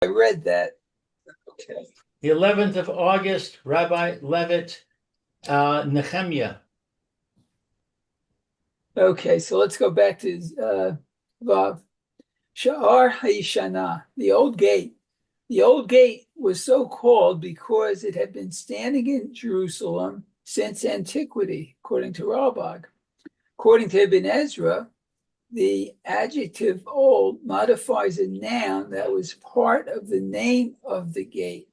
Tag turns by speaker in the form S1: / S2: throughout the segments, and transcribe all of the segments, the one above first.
S1: read that.
S2: Okay.
S3: The 11th of August, Rabbi Levitt, Nehemia.
S1: Okay, so let's go back to Vav. Sha'ar Hayishana, the old gate. The old gate was so called because it had been standing in Jerusalem since antiquity, according to Ralbag. According to Ibn Ezra, the adjective old modifies a noun that was part of the name of the gate.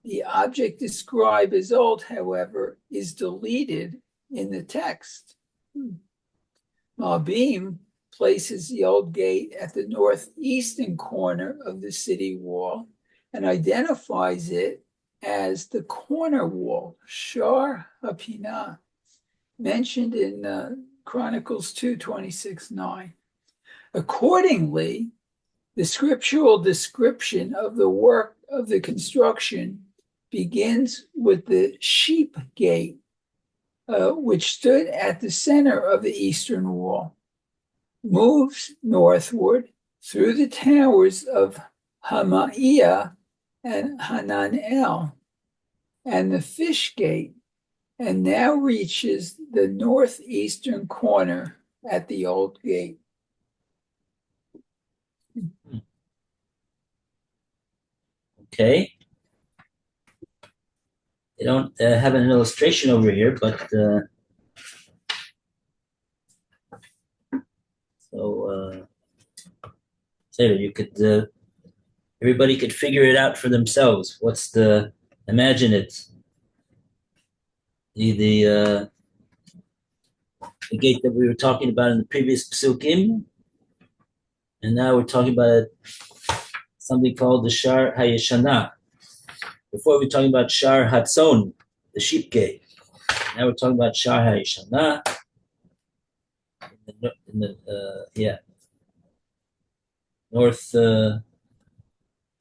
S1: The object described as old, however, is deleted in the text. Malbim places the old gate at the northeastern corner of the city wall and identifies it as the corner wall, Shar Hapinah, mentioned in Chronicles 2:26-9. Accordingly, the scriptural description of the work of the construction begins with the sheep gate, which stood at the center of the eastern wall, moves northward through the towers of Hamaiah and Hananel and the fish gate, and now reaches the northeastern corner at the old gate.
S2: Okay. They don't have an illustration over here, but so you could everybody could figure it out for themselves. Imagine it. The gate that we were talking about in the previous psukim, and now we're talking about something called the Shar Hayeshana. Before we were talking about Shar Hatzon, the sheep gate. Now we're talking about Shar Hayeshana. North,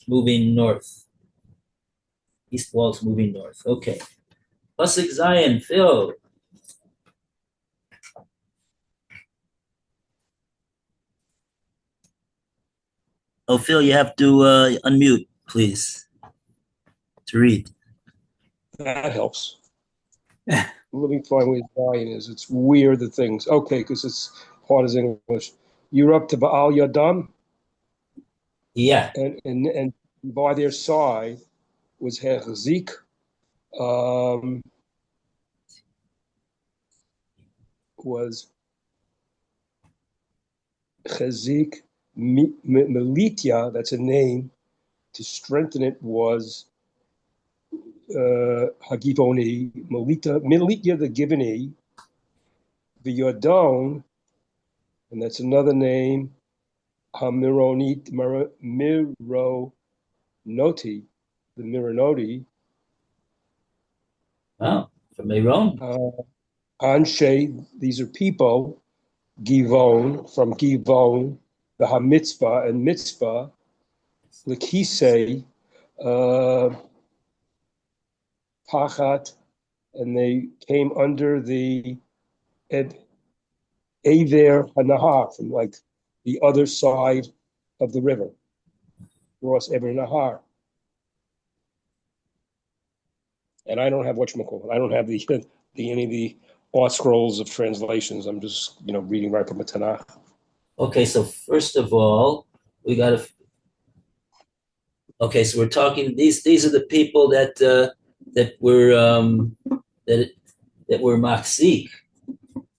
S2: moving north. East wall's moving north. Okay. Pasuk Zion, Phil. Oh, Phil, you have to unmute, please, to read.
S4: That helps. Let me find where Zion is. It's weird, the things. Okay, because it's hard as English. You're up to Baal Yadam?
S2: Yeah.
S4: And by their side was Hezik. Was Chezik Militia, that's a name. To strengthen it was Hagivoni, Militia the Givoni, the Yodon, and that's another name, Hamironit, Mironoti, the Mironoti.
S2: Wow, from Miron.
S4: Anshe, these are people, Givon, from Givon, the Hamitzvah and Mitzvah, Lakise, Pachat, and they came under the Aver Hanahar, from like the other side of the river, Ross Ever Nahar. And I don't have whatchamacallit. I don't have any of the art scrolls of translations. I'm just reading right from the Tanakh.
S2: Okay, so first of all, we got to. Okay, so we're talking. These are the people that were machzik,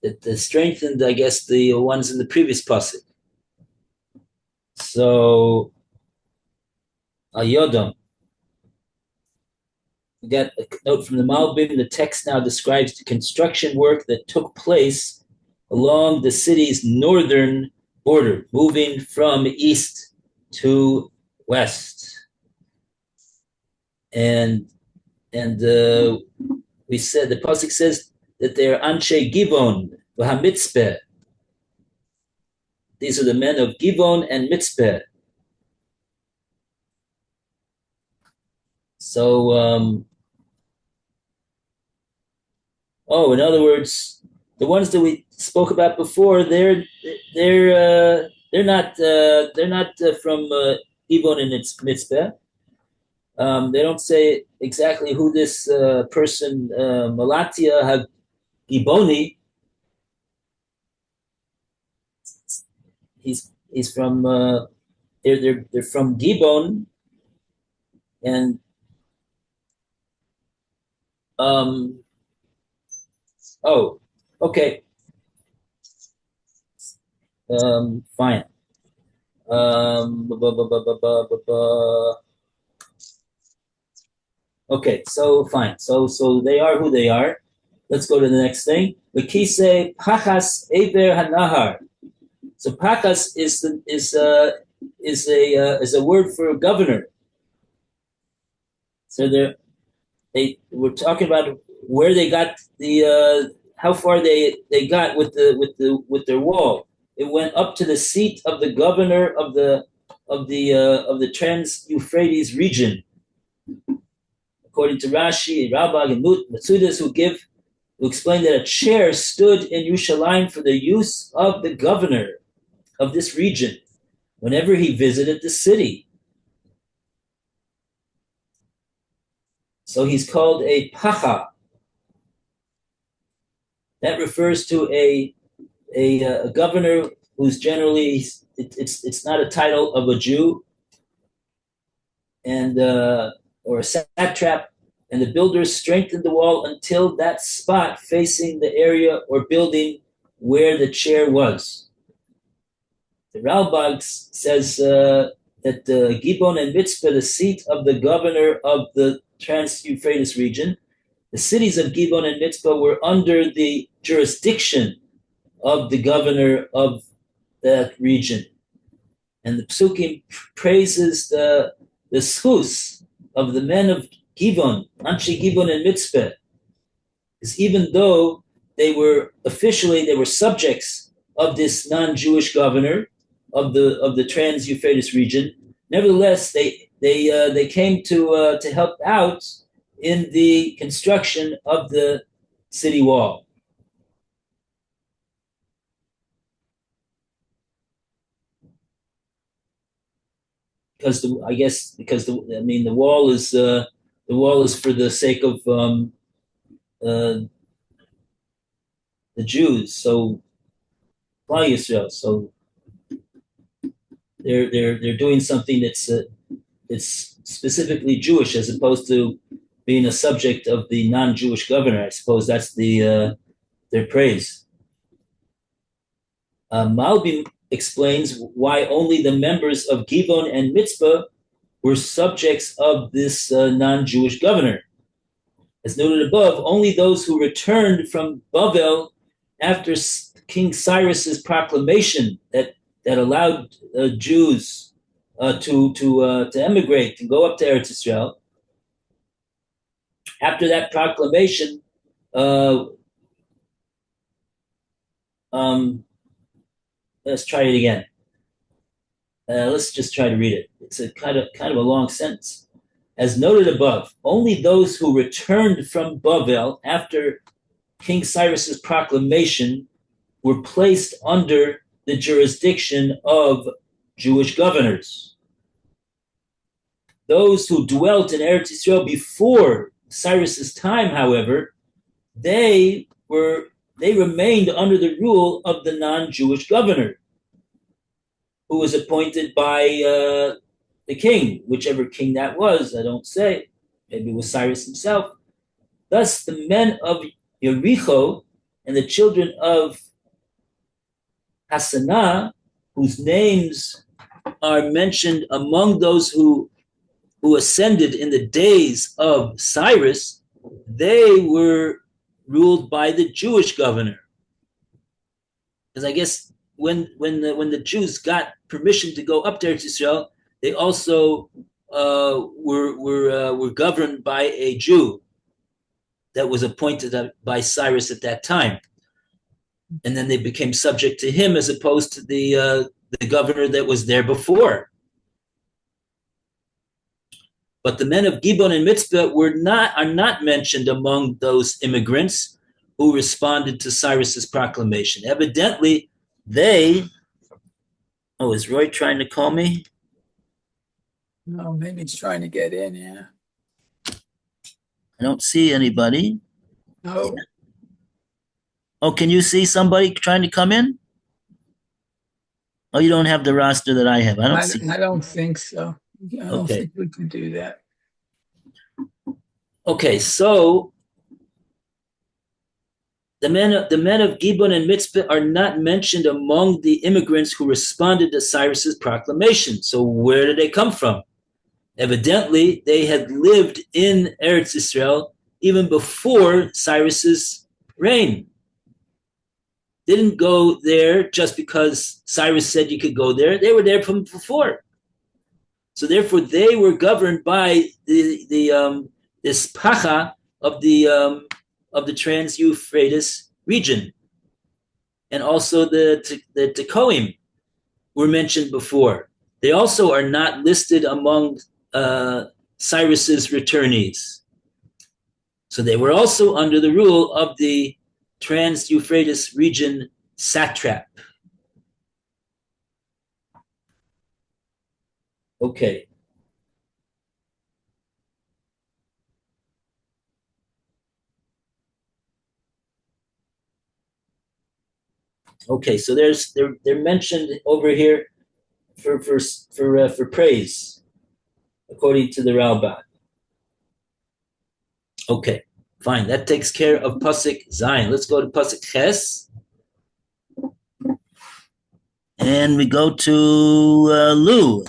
S2: that strengthened, I guess, the ones in the previous pasuk. So, Ayodam. We got a note from the Malbim. The text now describes the construction work that took place along the city's northern border, moving from east to west. And we said, the pasuk says that they're Anshe Givon, V'Hamitzpeh. These are the men of Givon and Mitzpeh. So, in other words, the ones that we spoke about before, they're not from Givon and its Mitzpeh. They don't say exactly who this person, Malatia Hagiboni. He's from they're from Gibon, and oh, okay, fine. Bu- bu- bu- bu- bu- bu- bu- Okay, so fine. So they are who they are. Let's go to the next thing. Lekise Pachas Eber Hanahar. So Pachas is a word for governor. So they were talking about where they got the how far they got with their wall. It went up to the seat of the governor of the Trans Euphrates region, according to Rashi, Rabbah, and Matsudas, who explain that a chair stood in Yerushalayim for the use of the governor of this region whenever he visited the city. So he's called a pacha. That refers to a governor who's generally it's not a title of a Jew, and or a satrap, and the builders strengthened the wall until that spot facing the area or building where the chair was. The Ralbag says that Gibon and Mitzpah, the seat of the governor of the Trans-Euphrates region, the cities of Gibon and Mitzpah were under the jurisdiction of the governor of that region. And the Psukim praises the schus of the men of Gibon, Anshe Gibon and Mitzpah, because even though they were subjects of this non-Jewish governor of the Trans-Euphrates region, nevertheless they came to help out in the construction of the city wall. Because the wall is for the sake of the Jews, so Yisrael. So they're doing something that's specifically Jewish, as opposed to being a subject of the non-Jewish governor. I suppose that's their praise. Malbim explains why only the members of Gibon and Mitzpah were subjects of this non-Jewish governor. As noted above, only those who returned from Bavel after King Cyrus's proclamation that allowed Jews to emigrate, to go up to Eretz Yisrael. After that proclamation, let's try it again. Let's just try to read it. It's a kind of a long sentence. As noted above, only those who returned from Bavel after King Cyrus's proclamation were placed under the jurisdiction of Jewish governors. Those who dwelt in Eretz Yisrael before Cyrus's time, however, they remained under the rule of the non-Jewish governor, who was appointed by the king, whichever king that was. I don't say. Maybe it was Cyrus himself. Thus, the men of Yericho and the children of Hassanah, whose names are mentioned among those who ascended in the days of Cyrus, they were ruled by the Jewish governor. Because I guess when the Jews got permission to go up to Eretz Yisrael, they also were governed by a Jew that was appointed by Cyrus at that time, and then they became subject to him as opposed to the governor that was there before. But the men of Gibon and Mitzpah are not mentioned among those immigrants who responded to Cyrus's proclamation. Evidently, they. Oh, is Roy trying to call me?
S1: No, maybe he's trying to get in. Yeah.
S2: I don't see anybody.
S1: No,
S2: Oh, can you see somebody trying to come in? Oh, you don't have the roster that I have. I don't see.
S1: I don't think so. I don't
S2: Okay.
S1: think we can do that.
S2: Okay, so the men of Gibeon and Mitzpah are not mentioned among the immigrants who responded to Cyrus's proclamation. So where did they come from? Evidently, they had lived in Eretz Israel even before Cyrus's reign. Didn't go there just because Cyrus said you could go there. They were there from before. So therefore, they were governed by this pacha of the Trans-Euphrates region, and also the Tekoim were mentioned before. They also are not listed among Cyrus's returnees. So they were also under the rule of the Trans-Euphrates region satrap. Okay. Okay, so they're mentioned over here for praise, according to the Ralbag. Okay, fine. That takes care of Pasuk Zayin. Let's go to Pasuk Ches. And we go to Lou.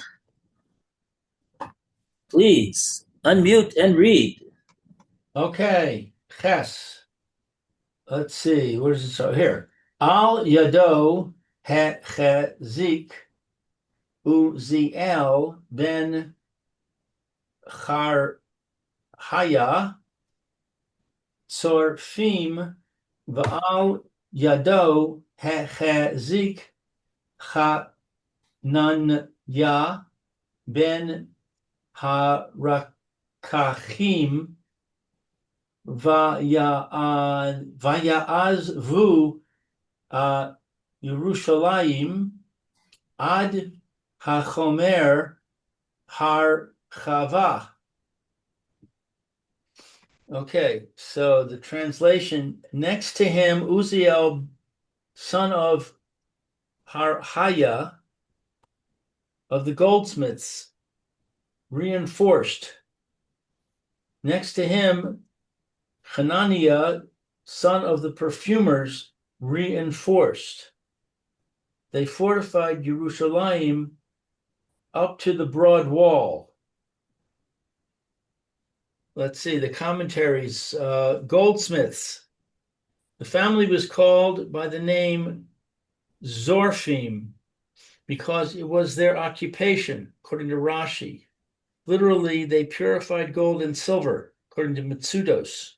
S2: Please unmute and read.
S3: Okay, Ches. Let's see, where does it start? Here. Al Yado Hechezik Uziel ben Charhaya Tzorfim V'al Yado Hechezik Hananya ben Harakachim Vayazvu Yerushalayim ad hachomer har chava. Okay, so the translation: next to him, Uziel, son of Harhaya of the goldsmiths, reinforced. Next to him, Hananiah, son of the perfumers, reinforced. They fortified Yerushalayim up to the broad wall. Let's see, the commentaries, goldsmiths. The family was called by the name Zorfim because it was their occupation, according to Rashi. Literally, they purified gold and silver, according to Mitsudos.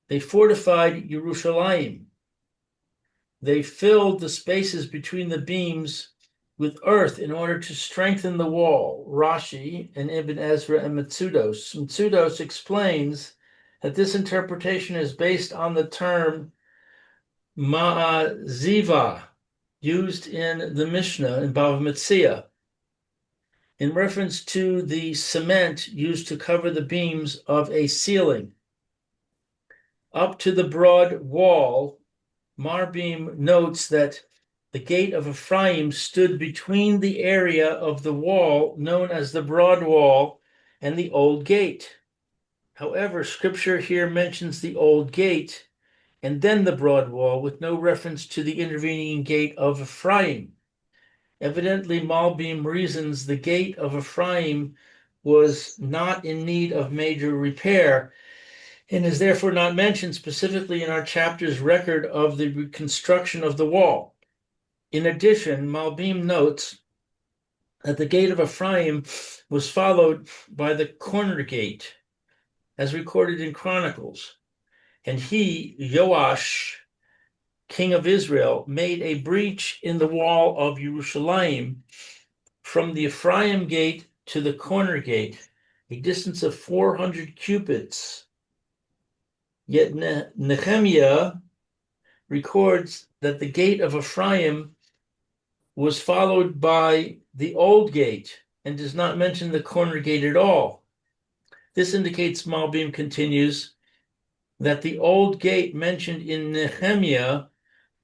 S3: They fortified Yerushalayim. They filled the spaces between the beams with earth in order to strengthen the wall. Rashi and Ibn Ezra and Mitsudos. Mitsudos explains that this interpretation is based on the term ma'aziva, used in the Mishnah in Bava Metzia, in reference to the cement used to cover the beams of a ceiling. Up to the broad wall, Marbim notes that the gate of Ephraim stood between the area of the wall known as the broad wall and the old gate. However, scripture here mentions the old gate and then the broad wall with no reference to the intervening gate of Ephraim. Evidently, Malbim reasons the gate of Ephraim was not in need of major repair and is therefore not mentioned specifically in our chapter's record of the reconstruction of the wall. In addition, Malbim notes that the gate of Ephraim was followed by the corner gate, as recorded in Chronicles, and he, Joash, king of Israel, made a breach in the wall of Jerusalem from the Ephraim gate to the corner gate, a distance of 400 cubits. Yet Nehemia records that the gate of Ephraim was followed by the old gate and does not mention the corner gate at all. This indicates Malbim continues that the old gate mentioned in Nehemia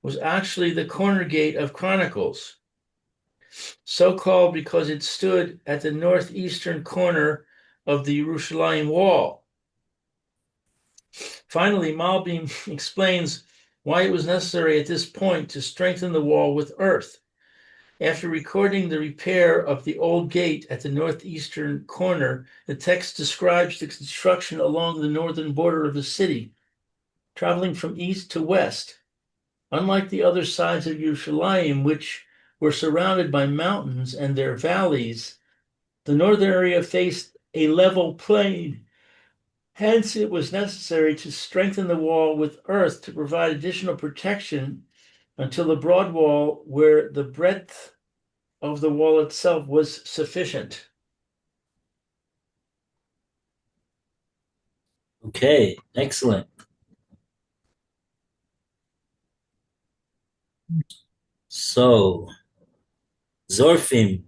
S3: was actually the corner gate of Chronicles, so called because it stood at the northeastern corner of the Yerushalayim wall. Finally, Malbim explains why it was necessary at this point to strengthen the wall with earth. After recording the repair of the old gate at the northeastern corner, the text describes the construction along the northern border of the city, traveling from east to west. Unlike the other sides of Yerushalayim, which were surrounded by mountains and their valleys, the northern area faced a level plain. Hence, it was necessary to strengthen the wall with earth to provide additional protection until the broad wall, where the breadth of the wall itself was sufficient.
S2: Okay, excellent. So, Zorfim.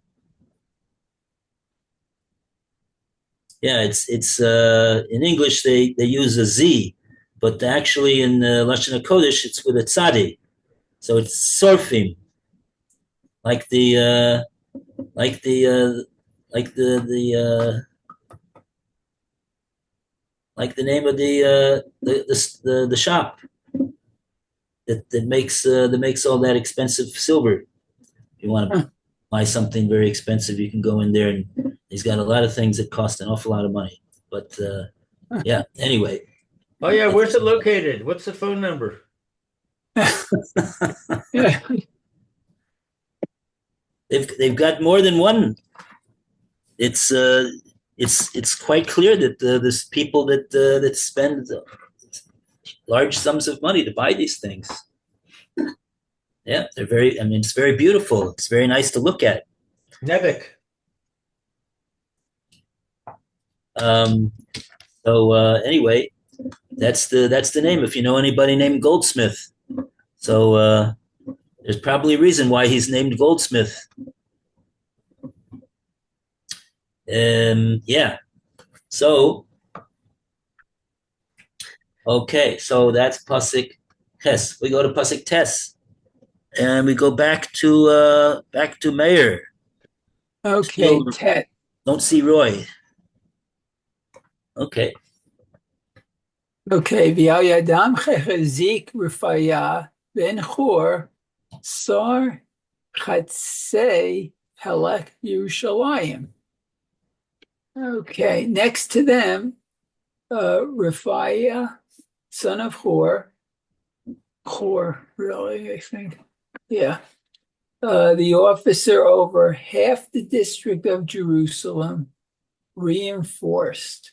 S2: Yeah, it's in English they use a Z, but actually in Lashon HaKodesh it's with a tzadi. So it's Sorfim, like the like the like like the name of the shop that makes all that expensive silver. If you want to buy something very expensive, you can go in there, and he's got a lot of things that cost an awful lot of money. But yeah, anyway.
S3: Oh yeah, where's it located? What's the phone number?
S1: Yeah.
S2: They've got more than one. It's quite clear that there's people that spend large sums of money to buy these things. Yeah, they're very. I mean, it's very beautiful. It's very nice to look at.
S3: Nevick.
S2: So anyway, that's the name. If you know anybody named Goldsmith, so there's probably a reason why he's named Goldsmith. Yeah. So okay, so that's Pasuk Tes. We go to Pasuk Tes, and we go back to Meir.
S1: Okay,
S2: Still
S1: Tet.
S2: don't see Roy. Okay.
S1: Okay, V'al Chechazik Rifaya Ben Chur Sar Chatzei Pelech Yerushalayim. Okay, next to them, Rifaya, son of Hor, really, I think. Yeah. The officer over half the district of Jerusalem, reinforced.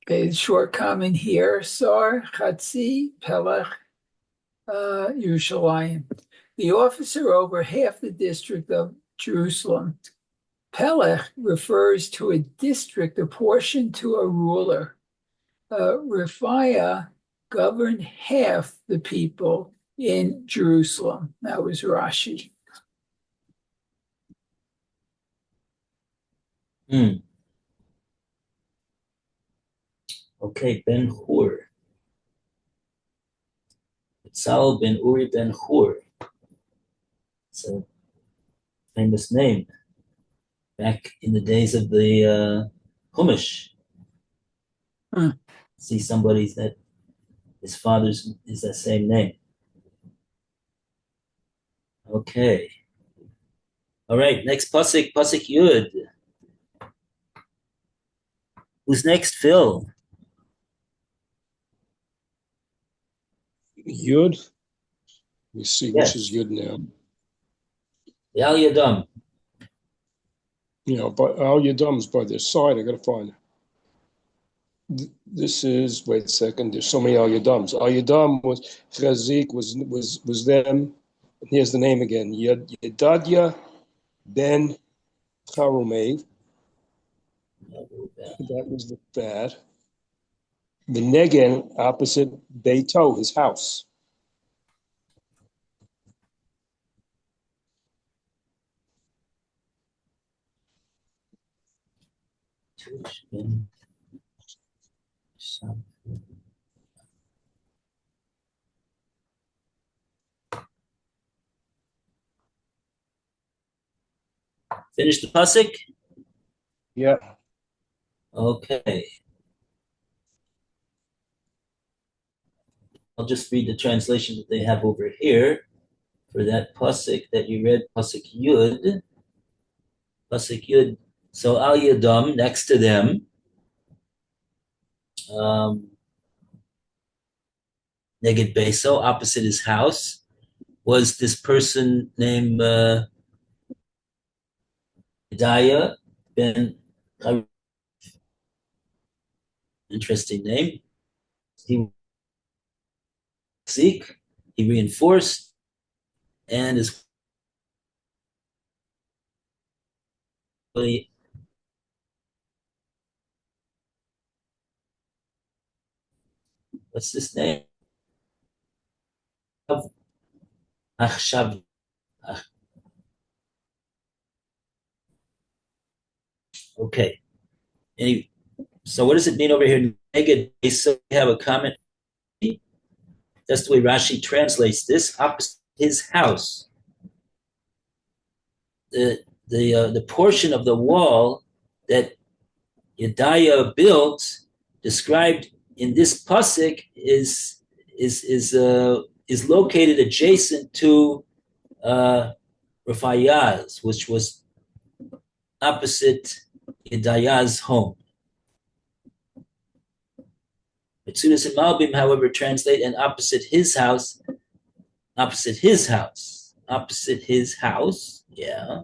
S1: Okay, short comment here, Sar, Chatzi, Pelech, Yerushalayim. The officer over half the district of Jerusalem. Pelech refers to a district apportioned to a ruler. Rephaiah governed half the people in Jerusalem. That was Rashi.
S2: Okay, Ben Hur. Sal ben Uri ben Hur. It's a famous name back in the days of the Chumash. See somebody that his father's is that same name. Okay. All right, next Pasuk Yud. Who's next, Phil?
S4: Yud. Let me see
S2: Yes.
S4: which is Yud now.
S2: Yal Yadam.
S4: You know, but Al Yadam's by their side. I got to find it. This is, wait a second, there's so many Al Yadams. Al Yadam was Chazik was them. And here's the name again. Yedadya ben Charumev. That was the bad. The Negen opposite Beito, his house.
S2: Hatush ben Sham. Finish the pasuk?
S4: Yeah.
S2: Okay. I'll just read the translation that they have over here for that pasuk that you read, pasuk Yud. Pasuk Yud. So Al Yadam, next to them, Neged Beso, opposite his house, was this person named Hidayah ben, interesting name. He Zeke, he reinforced, and is what's this name? Achshav. Okay. Anyway, so what does it mean over here? Neged. So we have a comment. That's the way Rashi translates this. Opposite his house, the portion of the wall that Yediah built, described in this pasuk, is located adjacent to Raphaiah's, which was opposite Yediah's home. Metzudas and Malbim, however, translate and opposite his house, opposite his house, opposite his house. Yeah,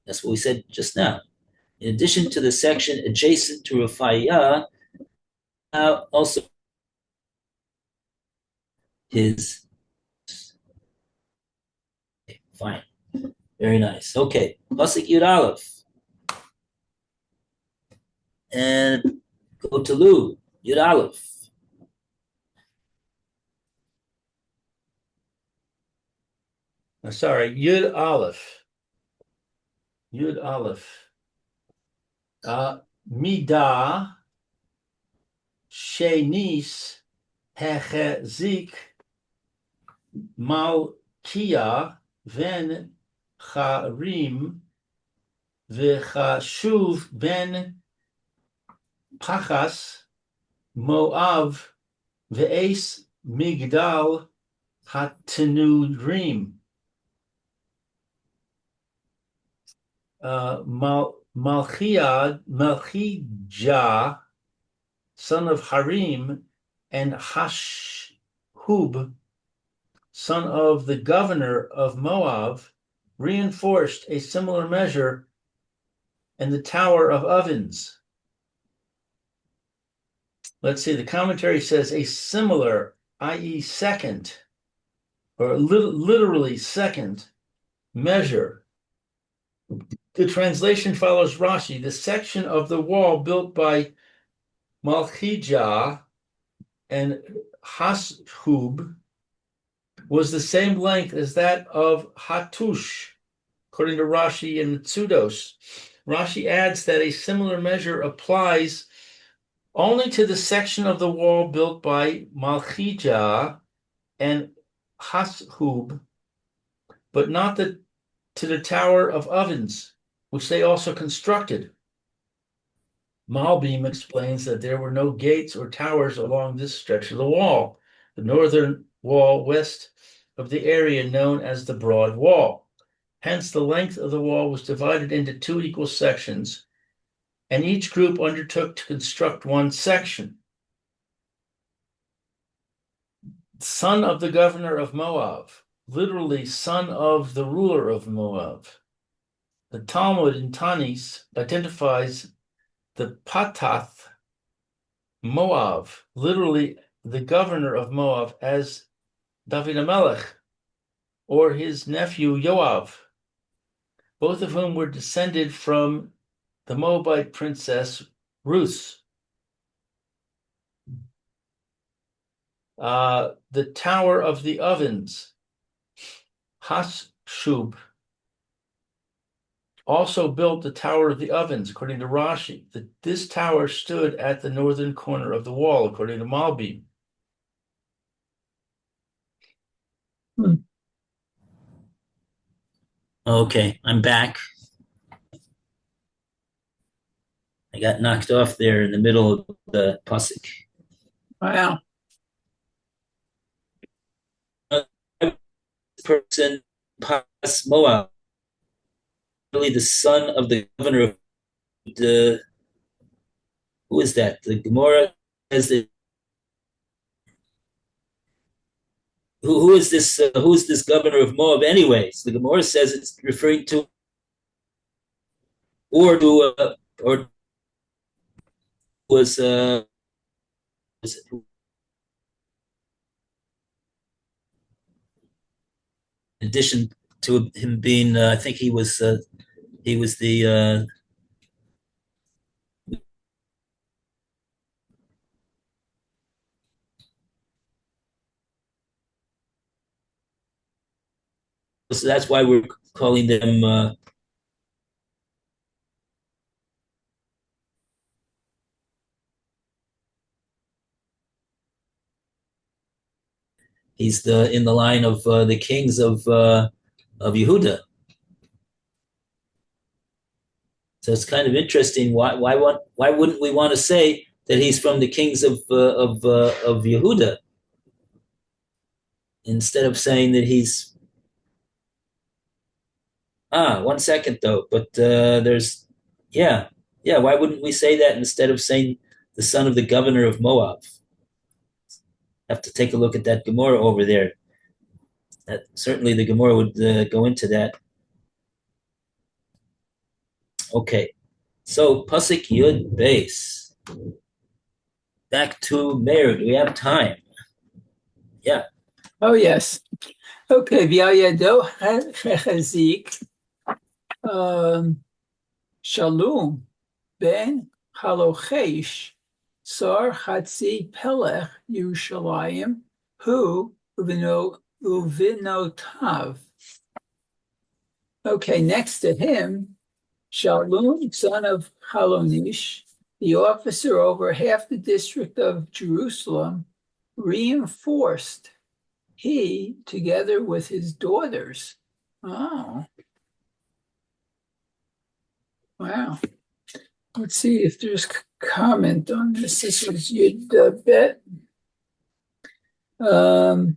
S2: that's what we said just now. In addition to the section adjacent to Rafaiah, also his. Okay, fine, very nice. Okay, pasuk Yud Aleph, and go to Lu Yud Aleph.
S3: Sorry, Yud Aleph. Yud Aleph. Midah Shenis Hechezik Malkia Ven Charim V'chashuv Ben Pachas Moav Ve'es Migdal Hatenudrim. Malchijah, son of Harim, and Hashhub, son of the governor of Moab, reinforced a similar measure in the Tower of Ovens. Let's see, the commentary says a similar, i.e., second, or literally second measure. The translation follows Rashi. The section of the wall built by Malchijah and Hashub was the same length as that of Hatush, according to Rashi and Tsudos. Rashi adds that a similar measure applies only to the section of the wall built by Malchijah and Hashub, but not to the Tower of Ovens, which they also constructed. Malbim explains that there were no gates or towers along this stretch of the wall, the northern wall west of the area known as the Broad Wall. Hence, the length of the wall was divided into two equal sections, and each group undertook to construct one section. Son of the governor of Moab, literally son of the ruler of Moab. The Talmud in Tanis identifies the Patath Moab, literally the governor of Moab, as David HaMelech, or his nephew Yoav, both of whom were descended from the Moabite princess Ruth. The Tower of the Ovens, Hashub, also built the Tower of the Ovens, according to Rashi. This tower stood at the northern corner of the wall, according to Malbim.
S2: Okay, I'm back. I got knocked off there in the middle of the pasuk.
S1: Wow.
S2: Person, Pas Moab, really the son of the governor of the. Who is that? The Gemara says that. Who is this? Who is this governor of Moab? Anyways, the Gemara says it's referring to, or was in addition to him being, I think he was the. So that's why we're calling them. He's in the line of the kings of Yehuda. So it's kind of interesting. Why wouldn't we want to say that he's from the kings of Yehuda instead of saying that he's. 1 second though. But there's, yeah. Why wouldn't we say that instead of saying the son of the governor of Moab? Have to take a look at that Gemara over there. That certainly the Gemara would go into that. Okay, so pasuk Yud Beis. Back to Meir. Do we have time? Yeah.
S1: Oh, yes. Okay. V'ayado chazik Shalom ben Halochesh Sar Chatzi Pelech Yerushalayim Hu Uvinotav. Okay, next to him, Shalom, son of Halonish, the officer over half the district of Jerusalem, reinforced, he, together with his daughters. Oh. Wow. Let's see if there's comment on this. This was Yud Bet. B'ayado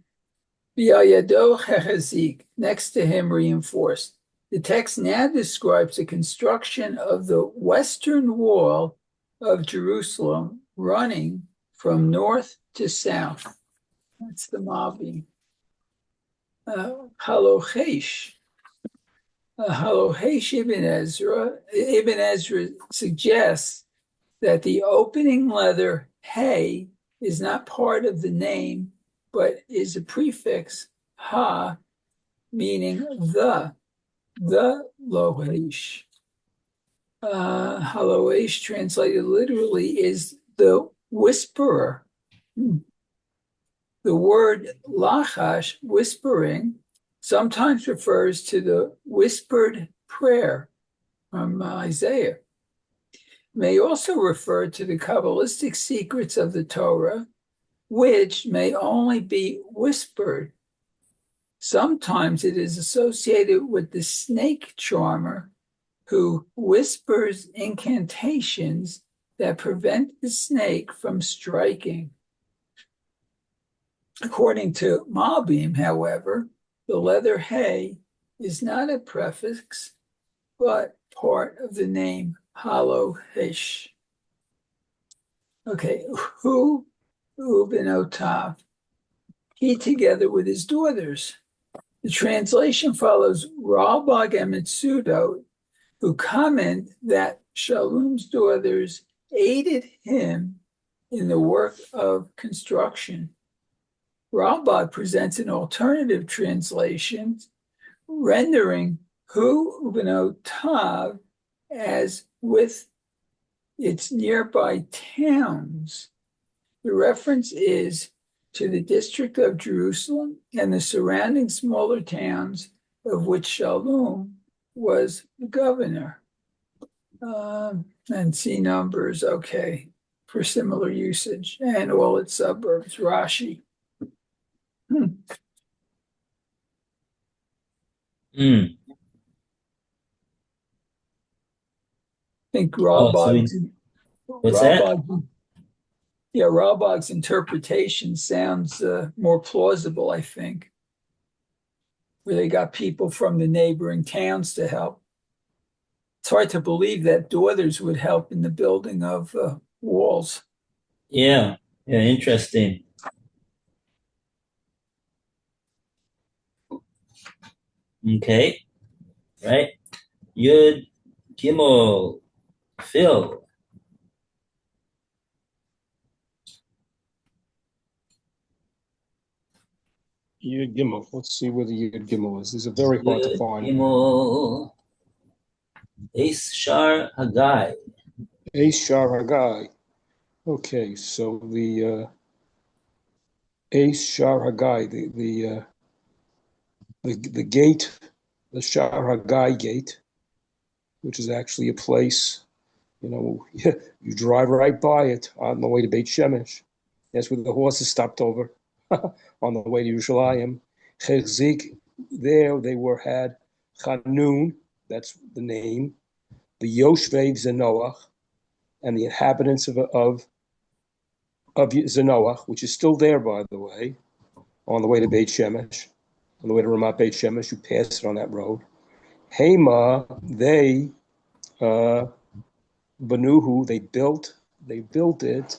S1: Chechazik, next to him reinforced. The text now describes the construction of the western wall of Jerusalem running from north to south. That's the Mavi. Halochesh. Halohesh Ibn Ezra suggests that the opening letter Hey is not part of the name, but is a prefix Ha, meaning the Lohesh. Halohesh, translated literally, is the whisperer. The word lachash, whispering, sometimes refers to the whispered prayer from Isaiah. May also refer to the Kabbalistic secrets of the Torah, which may only be whispered. Sometimes it is associated with the snake charmer who whispers incantations that prevent the snake from striking. According to Malbim, however, the letter Hey is not a prefix, but part of the name Halohesh. Okay, Hu Ubinotav, he together with his daughters. The translation follows Ralbag and Mitsudo, who comment that Shalom's daughters aided him in the work of construction. Ralbag presents an alternative translation, rendering Hu Ubinotav as with its nearby towns. The reference is to the district of Jerusalem and the surrounding smaller towns, of which Shalom was the governor. And see numbers, okay, for similar usage, and all its suburbs, Rashi.
S2: Mm.
S1: I think
S2: Oh, so what's that?
S1: Rabag's interpretation sounds more plausible, I think, where they got people from the neighboring towns to help. It's hard to believe that daughters would help in the building of walls.
S2: Yeah, interesting. Okay, right. Yud Gimel Phil.
S4: Yud Gimel. Let's see where the Yud Gimel is. These are very hard to
S2: Yud
S4: find.
S2: Gimel Ace Shar Hagai.
S4: Ace Shar Hagai. Okay, so the Ace Shar Hagai, the gate, the Shar Hagai gate, which is actually a place, you drive right by it on the way to Beit Shemesh. That's where the horses stopped over on the way to Yerushalayim. Chezik, there they had Chanun, that's the name, the Yoshvei Zenoach, and the inhabitants of Zenoach, which is still there, by the way, on the way to Beit Shemesh, on the way to Ramat Beit Shemesh, you pass it on that road. Hema, they, Banuhu, they built it.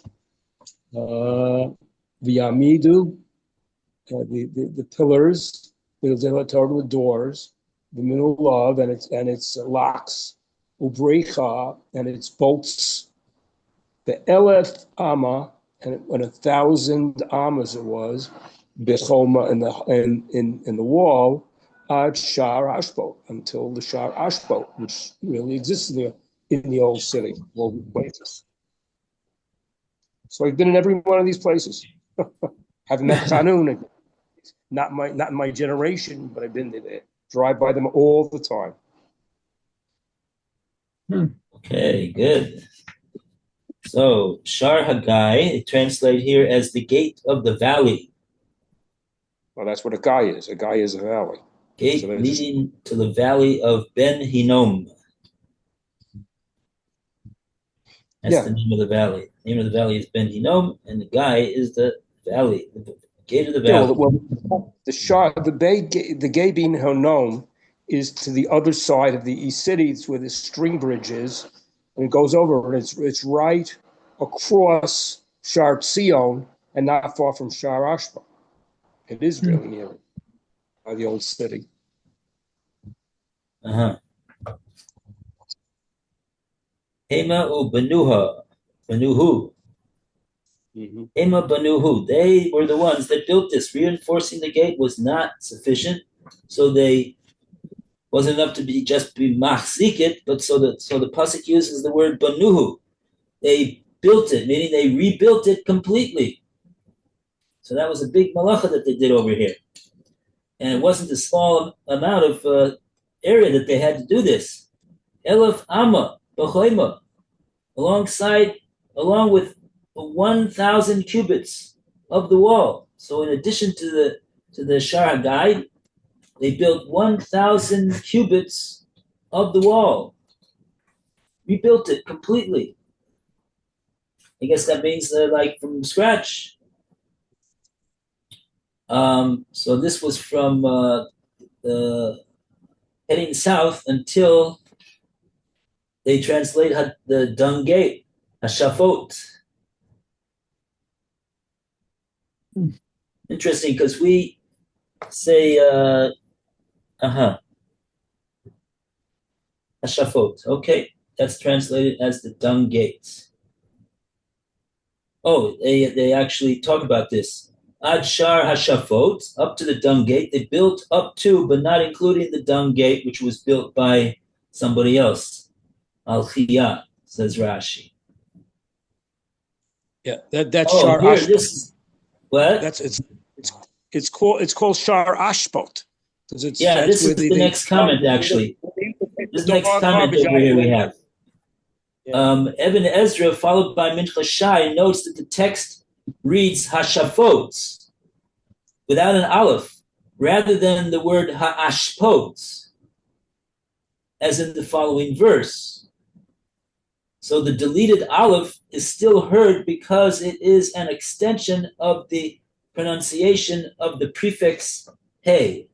S4: V'yamidu, the pillars, the doors, the minulav and its locks, ubrecha and its bolts, the elef ama and 1,000 amas it was, bechoma in the wall, ad shar ashbot until the shar ashbot, which really exists in the old city, all these places. So I've been in every one of these places. Haven't met Chanun, not in my generation, but I've been there. Drive by them all the time.
S2: Okay, good. So Shar Hagai, translate here as the gate of the valley.
S4: Well, that's what a guy is. A guy is a valley.
S2: Gate so leading to the valley of Ben Hinnom. That's the name of the valley. The name of the valley is Ben Hinnom, and the guy is the valley, the gate of the valley.
S4: The gate Ben Hinnom is to the other side of the East City. It's where the string bridge is, and it goes over, and it's right across Shar Tzion and not far from Shar Ashba. It is really near by the old city.
S2: Hema u Banuhu. Hema Banuhu. They were the ones that built this. Reinforcing the gate was not sufficient, so they wasn't enough to be machzik, but so the pasuk uses the word Banuhu. They built it, meaning they rebuilt it completely. So that was a big malacha that they did over here. And it wasn't a small amount of area that they had to do this. Elef Amma, B'choima, along with 1,000 cubits of the wall. So in addition to the Shar Hagai, they built 1,000 cubits of the wall. Rebuilt it completely. I guess that means like from scratch. So this was from heading south until they translate the dung gate, hashafot. Interesting, because we say hashafot. Okay, that's translated as the dung gates. Oh, they actually talk about this. Ad Shar Hashafot, up to the dung gate. They built up to, but not including the dung gate, which was built by somebody else. Al Khiyah, says Rashi.
S4: Yeah, that's Shar
S2: Ashbot. What?
S4: It's called Shar Ashbot.
S2: This is the next comment, actually. This next comment over here we have. Ibn Ezra, followed by Mincha Shai, notes that the text reads Hashafot without an aleph, rather than the word Ha'ashpot, as in the following verse. So the deleted aleph is still heard because it is an extension of the pronunciation of the prefix Hey.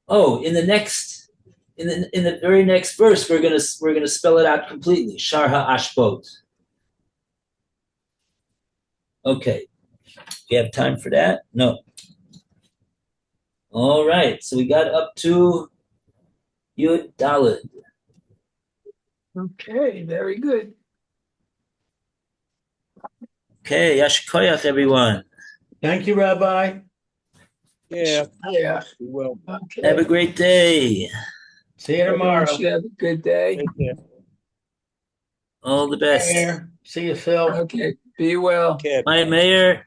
S2: Oh, in the very next verse, we're gonna spell it out completely. Shar ha'ashpot. Okay. You have time for that? No. All right. So we got up to Yud Daled.
S1: Okay, very good.
S2: Okay, Yashikoyach, everyone.
S3: Thank you, Rabbi.
S4: Yeah.
S1: Yeah.
S4: Well,
S1: Okay.
S2: Have a great day.
S3: See you
S1: Everyone
S3: tomorrow.
S1: should have a good day.
S4: take care.
S2: All the best.
S3: Mayor. See you, Phil.
S1: Okay. Be well.
S4: Cat.
S2: Bye, Mayor.